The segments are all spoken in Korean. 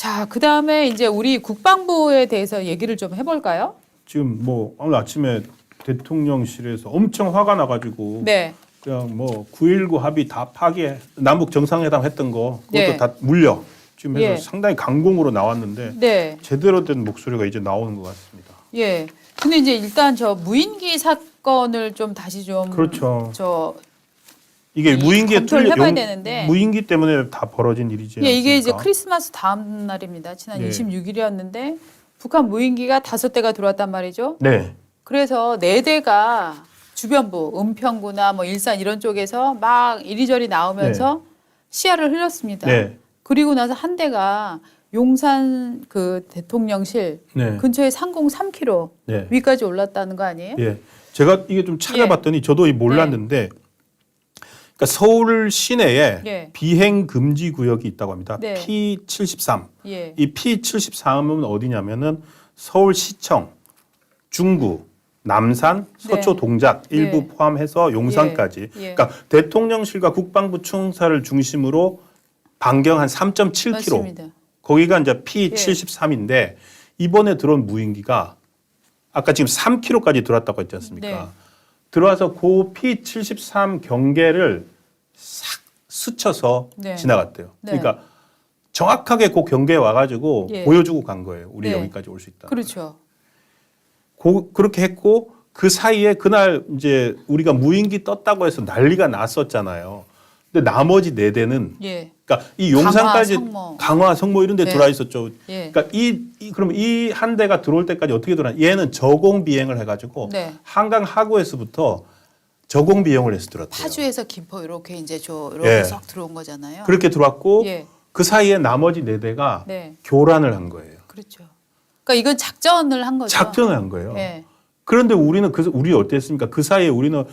자, 그다음에 이제 우리 국방부에 대해서 얘기를 좀 해볼까요? 지금 뭐 오늘 아침에 대통령실에서 엄청 화가 나가지고 네. 그냥 뭐 9.19 합의 다 파기해 남북 정상회담 했던 거 그것도 네. 다 물려 지금 해서 예. 상당히 강공으로 나왔는데 네. 제대로 된 목소리가 이제 나오는 것 같습니다. 예. 근데 이제 일단 저 무인기 사건을 좀 다시 좀 그렇죠. 저 이게 무인기에 검토를 해봐야 되는데. 무인기 때문에 다 벌어진 일이지 예, 이게 이제 않습니까? 크리스마스 다음 날입니다. 지난 네. 26일이었는데 북한 무인기가 5대가 들어왔단 말이죠. 네. 그래서 4대가 주변부, 은평구나 뭐 일산 이런 쪽에서 막 이리저리 나오면서 시야를 흘렸습니다. 네. 그리고 나서 한 대가 용산 그 대통령실 네. 근처에 상공 3km 네. 위까지 올랐다는 거 아니에요? 예. 제가 이게 좀 찾아봤더니 저도 몰랐는데 그러니까 서울 시내에 예. 비행 금지 구역이 있다고 합니다. 네. P73. 예. 이 P73은 어디냐면은 서울시청, 중구, 남산, 서초 네. 동작 일부 네. 포함해서 용산까지. 예. 예. 그러니까 대통령실과 국방부 청사를 중심으로 반경 한 3.7km. 맞습니다. 거기가 이제 P73인데 이번에 들어온 무인기가 아까 지금 3km까지 들어왔다고 했지 않습니까? 네. 들어와서 그 P73 경계를 싹 스쳐서 네. 지나갔대요. 네. 그러니까 정확하게 그 경계에 와가지고 예. 보여주고 간 거예요. 우리 네. 여기까지 올 수 있다. 그렇죠. 그렇게 했고 그 사이에 그날 이제 우리가 무인기 떴다고 해서 난리가 났었잖아요. 근데 나머지 4대는 예. 그러니까 이 용산까지 성모. 강화, 성모 이런 데 네. 들어와 있었죠. 예. 그러니까 그럼 이 한 대가 들어올 때까지 어떻게 들어와? 얘는 저공 비행을 해가지고 네. 한강 하구에서부터 저공 비행을 해서 들었대요. 파주에서 김포 이렇게 이제 이렇게 예. 쏙 들어온 거잖아요. 그렇게 들어왔고 예. 그 사이에 나머지 4대가 네. 교란을 교란을 한 거예요. 그렇죠. 그러니까 이건 작전을 한 거죠. 작전을 한 거예요. 예. 그런데 우리는 우리 어땠습니까? 그 사이에 우리는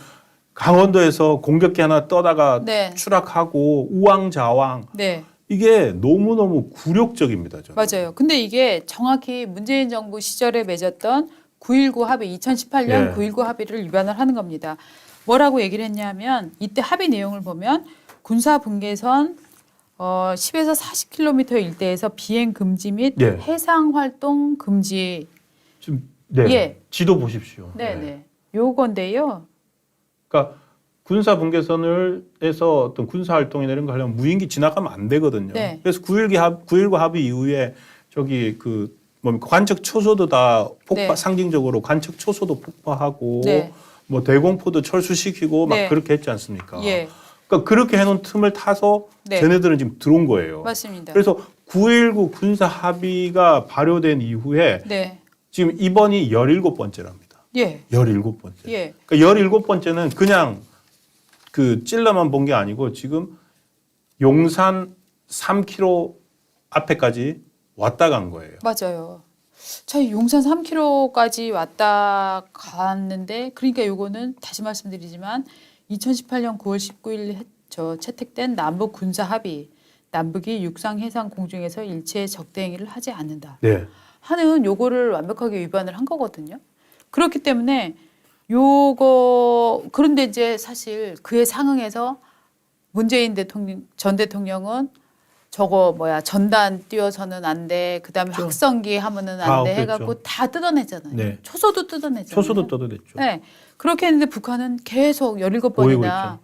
강원도에서 공격기 하나 떠다가 네. 추락하고 우왕좌왕 네. 이게 너무너무 굴욕적입니다. 저는. 맞아요. 근데 이게 정확히 문재인 정부 시절에 맺었던 9.19 합의, 2018년 예. 9.19 합의를 위반을 하는 겁니다. 뭐라고 얘기를 했냐면 이때 합의 내용을 보면 군사 분계선 10에서 40km 일대에서 비행 금지 및 예. 해상 활동 금지. 지금 네. 예. 지도 보십시오. 네, 네. 요건데요. 그러니까 군사 분계선을에서 어떤 군사 활동이나 이런 거 하려면 무인기 지나가면 안 되거든요. 네. 그래서 9.19 합의 이후에 저기 관측 초소도 다 네. 상징적으로 관측 초소도 폭파하고 네. 뭐 대공포도 철수시키고 막 네. 그렇게 했지 않습니까? 예. 그러니까 그렇게 해놓은 틈을 타서 네. 쟤네들은 지금 들어온 거예요. 맞습니다. 그래서 9.19 군사 합의가 발효된 이후에 네. 지금 이번이 17번째랍니다. 예. 17번째. 예. 그러니까 17번째는 그냥 그 찔러만 본 게 아니고 지금 용산 3km 앞에까지 왔다 간 거예요. 맞아요. 자, 용산 3km까지 왔다 갔는데 그러니까 요거는 다시 말씀드리지만 2018년 9월 19일 채택된 남북 군사 합의, 남북이 육상, 해상, 공중에서 일체 적대 행위를 하지 않는다 네. 하는 요거를 완벽하게 위반을 한 거거든요. 그렇기 때문에 그런데 이제 사실 그에 상응해서 문재인 전 대통령은 저거 전단 띄워서는 안 돼. 그다음에 그렇죠. 확성기 하면은 안 돼. 그랬죠. 해갖고 다 뜯어내잖아요. 네. 초소도 뜯어내잖아요. 초소도 떠들었죠. 네. 그렇게 했는데 북한은 계속 보이고 17번이나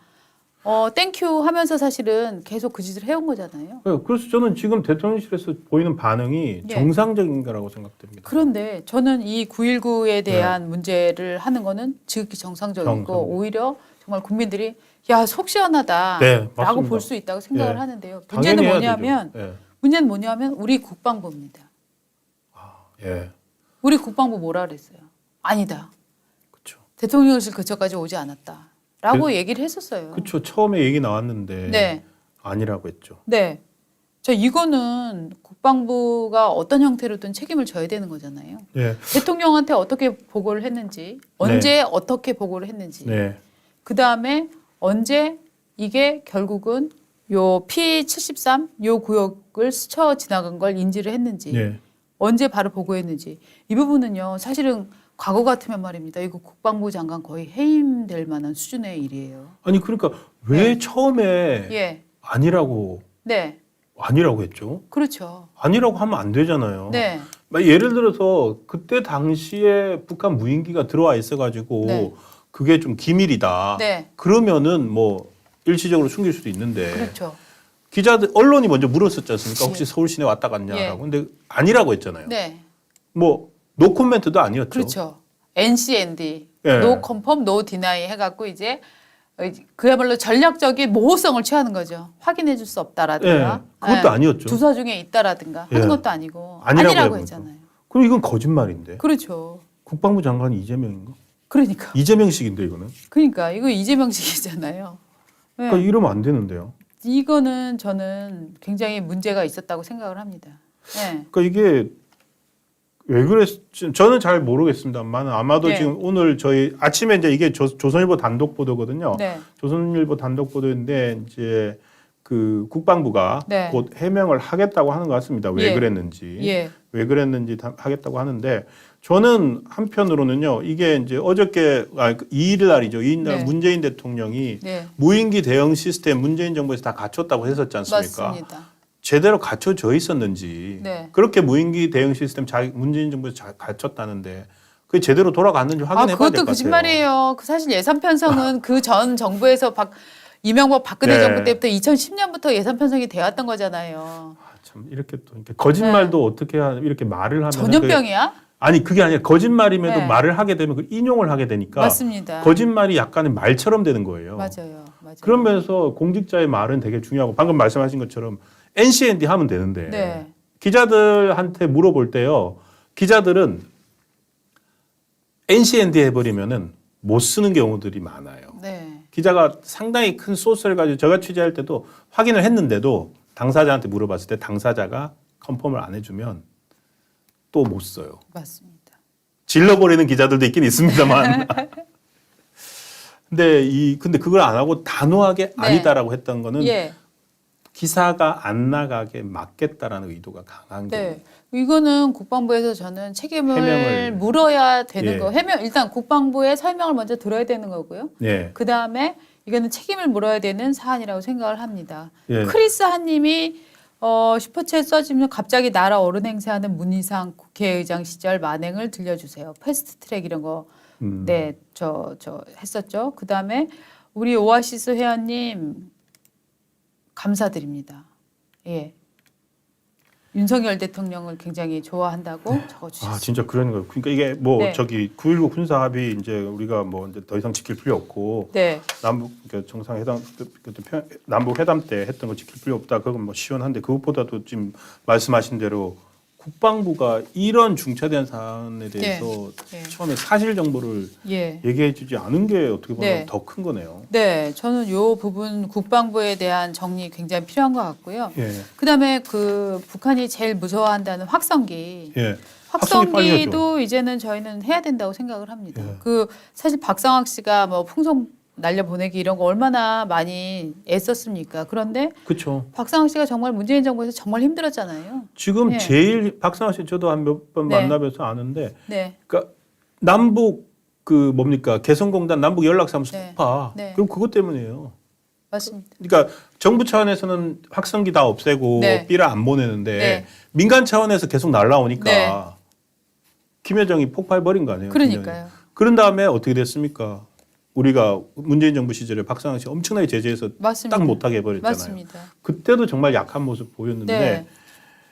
땡큐 하면서 사실은 계속 그 짓을 해온 거잖아요. 네, 그래서 저는 지금 대통령실에서 보이는 반응이 예. 정상적인 거라고 생각됩니다. 그런데 저는 이 9.19에 대한 문제를 하는 거는 지극히 정상적이고 정상. 오히려 정말 국민들이 야, 속 시원하다라고 네, 맞습니다. 볼 수 있다고 생각을 예. 하는데요. 당연히 문제는 해야 뭐냐면 되죠. 예. 문제는 뭐냐면 우리 국방부입니다. 예. 우리 국방부 뭐라 그랬어요? 아니다. 그렇죠. 대통령실 근처까지 오지 않았다라고 얘기를 했었어요. 그렇죠. 처음에 얘기 나왔는데 네. 아니라고 했죠. 네. 자, 이거는 국방부가 어떤 형태로든 책임을 져야 되는 거잖아요. 예. 대통령한테 어떻게 보고를 했는지, 언제 어떻게 보고를 했는지, 네. 그 다음에 언제 이게 결국은 요 P73 요 구역을 스쳐 지나간 걸 인지를 했는지, 네. 언제 바로 보고했는지 이 부분은요 사실은 과거 같으면 말입니다. 이거 국방부 장관 거의 해임될 만한 수준의 일이에요. 아니 그러니까 왜 처음에 예, 아니라고 네, 아니라고 했죠. 그렇죠. 아니라고 하면 안 되잖아요. 네. 예를 들어서 그때 당시에 북한 무인기가 들어와 있어가지고 네. 그게 좀 기밀이다. 네. 그러면은 뭐 일시적으로 숨길 수도 있는데 그렇죠. 기자들 언론이 먼저 물었었지 않습니까? 예. 혹시 서울 시내 왔다 갔냐라고. 예. 근데 아니라고 했잖아요. 네. 뭐 노코멘트도 아니었죠. 그렇죠. NCND, 예. No Confirm, No Deny 해갖고 이제 그야말로 전략적인 모호성을 취하는 거죠. 확인해줄 수 없다라든가. 예. 그것도 아니었죠. 주사 중에 있다라든가 하는 예. 것도 아니고 아니라고 아니라고 해보죠. 했잖아요. 그럼 이건 거짓말인데. 그렇죠. 국방부 장관이 이재명인가? 그러니까. 이재명식인데 이거는. 그러니까 이거 이재명식이잖아요. 네. 그러니까 이러면 안 되는데요. 이거는 저는 굉장히 문제가 있었다고 생각을 합니다. 네. 그러니까 이게 왜 그랬지? 저는 잘 모르겠습니다만 아마도 네. 지금 오늘 저희 아침에 이제 이게 조선일보 단독 보도거든요. 네. 조선일보 단독 보도인데 이제 그 국방부가 네. 곧 해명을 하겠다고 하는 것 같습니다. 왜 예. 그랬는지. 예. 왜 그랬는지 하겠다고 하는데 저는 한편으로는요. 이게 이제 어저께 2일 날이죠. 2일 날 네. 문재인 대통령이 네. 무인기 대응 시스템 문재인 정부에서 다 갖췄다고 했었지 않습니까? 맞습니다. 제대로 갖춰져 있었는지 네. 그렇게 무인기 대응 시스템 문재인 정부에서 잘 갖췄다는데 그게 제대로 돌아갔는지 확인해 봐야 될 것 같아요. 그것도 거짓말이에요. 그 사실 예산 편성은 그 전 정부에서 이명박 박근혜 네. 정부 때부터 2010년부터 예산 편성이 되었던 거잖아요. 참 이렇게 또 이렇게 거짓말도 어떻게 이렇게 말을 하면 전염병이야? 아니 그게 아니라 거짓말임에도 네. 말을 하게 되면 그 인용을 하게 되니까 맞습니다. 거짓말이 약간의 말처럼 되는 거예요. 맞아요. 그러면서 공직자의 말은 되게 중요하고 방금 말씀하신 것처럼 NCND 하면 되는데 네. 기자들한테 물어볼 때요. 기자들은 NCND 해버리면은 못 쓰는 경우들이 많아요. 네. 기자가 상당히 큰 소스를 가지고 제가 취재할 때도 확인을 했는데도 당사자한테 물어봤을 때 당사자가 컨펌을 안 해주면 또 못 써요. 맞습니다. 질러버리는 기자들도 있긴 있습니다만. 근데 그걸 안 하고 단호하게 네. 아니다라고 했던 거는 예. 기사가 안 나가게 막겠다라는 의도가 강한 거예요. 네. 이거는 국방부에서 저는 책임을 해명을. 물어야 되는 예. 거. 일단 국방부의 설명을 먼저 들어야 되는 거고요. 예. 그 다음에 이거는 책임을 물어야 되는 사안이라고 생각을 합니다. 예. 크리스 한님이 슈퍼챗 써주면 갑자기 나라 어른 행세하는 문희상 국회의장 시절 만행을 들려주세요. 패스트트랙 이런 거 네, 저 했었죠. 그 다음에 우리 오아시스 회원님 감사드립니다. 예. 윤석열 대통령을 굉장히 좋아한다고 적어주셨어요. 아 진짜 그런 거. 그러니까 이게 뭐 네. 저기 9.19 군사 합의 이제 우리가 뭐 이제 더 이상 지킬 필요 없고 네, 남북 정상회담 남북 회담 때 했던 거 지킬 필요 없다. 그건 뭐 시원한데 그것보다도 지금 말씀하신 대로 국방부가 이런 중차대한 사안에 대해서 네. 처음에 사실 정보를 예. 얘기해주지 않은 게 어떻게 보면 네. 더 큰 거네요. 네, 저는 요 부분 국방부에 대한 정리 굉장히 필요한 것 같고요. 예, 그다음에 그 북한이 제일 무서워한다는 확성기. 예. 확성이 빨리 확성기도 이제는 저희는 해야 된다고 생각을 합니다. 예. 그 사실 박상학 씨가 뭐 풍선 날려 보내기 이런 거 얼마나 많이 애썼습니까? 그런데 그렇죠. 박상학 씨가 정말 문재인 정부에서 정말 힘들었잖아요. 지금 네. 제일 박상화 씨 저도 한 몇 번 네. 만나뵈서 아는데, 네, 그러니까 남북 그 뭡니까 개성공단 남북 연락사무소 네. 폭파. 네. 그럼 그것 때문이에요. 맞습니다. 그러니까 정부 차원에서는 확성기 다 없애고 네. 삐라 안 보내는데 네. 민간 차원에서 계속 날라오니까 네. 김여정이 폭파해 버린 거 아니에요? 김여정이. 그러니까요. 그런 다음에 어떻게 됐습니까? 우리가 문재인 정부 시절에 박상학 씨 엄청나게 제재해서 맞습니다. 딱 못하게 해버렸잖아요. 맞습니다. 그때도 정말 약한 모습 보였는데 네.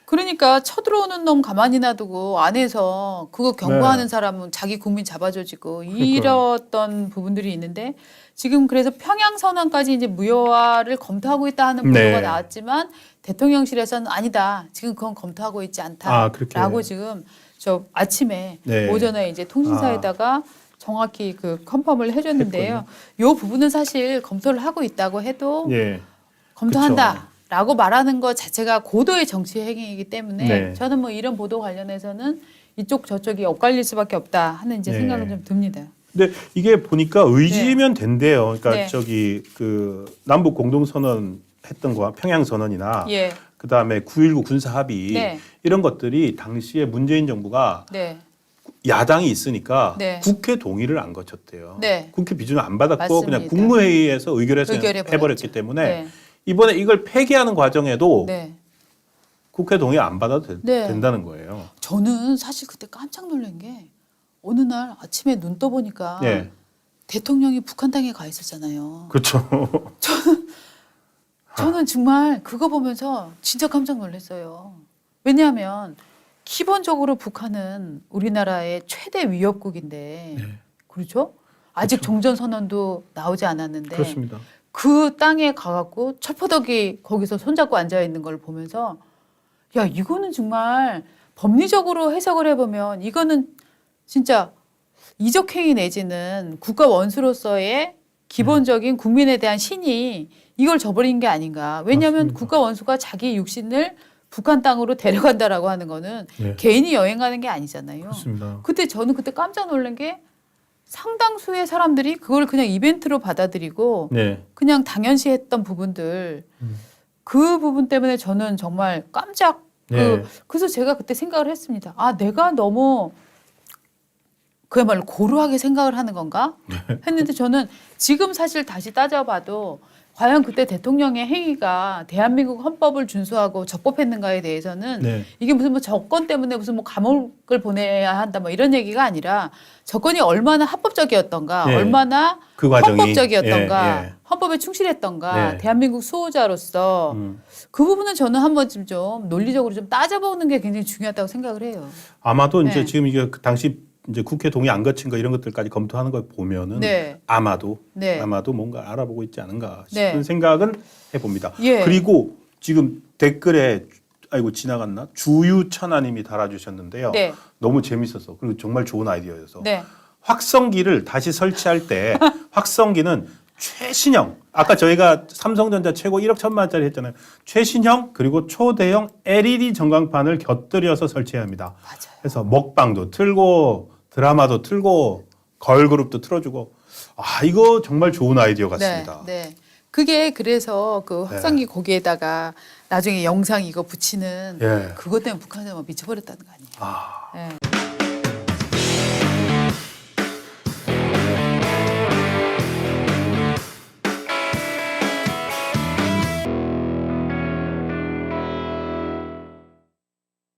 그러니까 쳐들어오는 놈 가만히 놔두고 안에서 그거 경고하는 네. 사람은 자기 국민 잡아줘지고 그러니까요. 이랬던 부분들이 있는데 지금 그래서 평양 선언까지 이제 무효화를 검토하고 있다 하는 보도가 네. 나왔지만 대통령실에서는 아니다. 지금 그건 검토하고 있지 아, 그렇게. 않다라고 지금 저 아침에 네. 오전에 이제 통신사에다가 정확히 그 컨펌을 해줬는데요. 요 부분은 사실 검토를 하고 있다고 해도 예. 검토한다라고 말하는 것 자체가 고도의 정치 행위이기 때문에 네. 저는 뭐 이런 보도 관련해서는 이쪽 저쪽이 엇갈릴 수밖에 없다 하는 이제 네. 생각은 좀 듭니다. 근데 이게 보니까 의지면 된대요. 그러니까 네. 저기 그 남북 공동선언 했던 거 평양 선언이나 예, 그다음에 9.19 군사 합의 네. 이런 것들이 당시에 문재인 정부가 네, 야당이 있으니까 네. 국회 동의를 안 거쳤대요. 네. 국회 비준을 안 받았고 맞습니다. 그냥 국무회의에서 의결해서 의결해버렸죠. 해버렸기 때문에 네. 이번에 이걸 폐기하는 과정에도 네, 국회 동의 안 받아도 네. 된다는 거예요. 저는 사실 그때 깜짝 놀란 게 어느 날 아침에 눈 떠보니까 네. 대통령이 북한 땅에 가 있었잖아요. 그렇죠. 저는 정말 그거 보면서 진짜 깜짝 놀랐어요. 왜냐하면 기본적으로 북한은 우리나라의 최대 위협국인데, 네. 그렇죠? 아직 그렇죠. 종전 선언도 나오지 않았는데 그렇습니다. 그 땅에 가갖고 철퍼덕이 거기서 손잡고 앉아 있는 걸 보면서 야 이거는 정말 법리적으로 해석을 해보면 이거는 진짜 이적행위 내지는 국가 원수로서의 기본적인 국민에 대한 신이 이걸 저버린 게 아닌가. 왜냐하면 맞습니다. 국가 원수가 자기 육신을 북한 땅으로 데려간다라고 하는 거는 네. 개인이 여행 가는 게 아니잖아요. 그렇습니다. 그때 저는 그때 깜짝 놀란 게 상당수의 사람들이 그걸 그냥 이벤트로 받아들이고 네. 그냥 당연시했던 부분들 그 부분 때문에 저는 정말 깜짝 네. 그래서 제가 그때 생각을 했습니다. 아 내가 너무 그야말로 고루하게 생각을 하는 건가 했는데 저는 지금 사실 다시 따져봐도 과연 그때 대통령의 행위가 대한민국 헌법을 준수하고 적법했는가에 대해서는 네. 이게 무슨 뭐 정권 때문에 무슨 뭐 감옥을 보내야 한다 뭐 이런 얘기가 아니라 정권이 얼마나 합법적이었던가 네. 얼마나 그 과정이 헌법적이었던가 예, 예. 헌법에 충실했던가 네. 대한민국 수호자로서 그 부분은 저는 한 번쯤 좀 논리적으로 좀 따져보는 게 굉장히 중요하다고 생각을 해요. 아마도 이제 네. 지금 이게 그 당시 이제 국회 동의 안 거친 거 이런 것들까지 검토하는 걸 보면은 네. 아마도 네. 뭔가 알아보고 있지 않은가 싶은 네. 생각은 해봅니다. 예. 그리고 지금 댓글에 아이고 지나갔나 주유천하님이 달아주셨는데요. 네. 너무 재밌어서 그리고 정말 좋은 아이디어여서 네. 확성기를 다시 설치할 때 확성기는 최신형 아까 저희가 삼성전자 최고 1억 1,000만 원짜리 했잖아요. 최신형 그리고 초대형 LED 전광판을 곁들여서 설치해야 합니다. 맞아요. 그래서 먹방도 틀고 드라마도 틀고 걸그룹도 틀어주고 아 이거 정말 좋은 아이디어 같습니다. 네. 네. 그게 그래서 그 확성기 거기에다가 나중에 영상 이거 붙이는 예. 그것 때문에 북한에서 막 미쳐버렸다는 거 아니에요. 아. 예.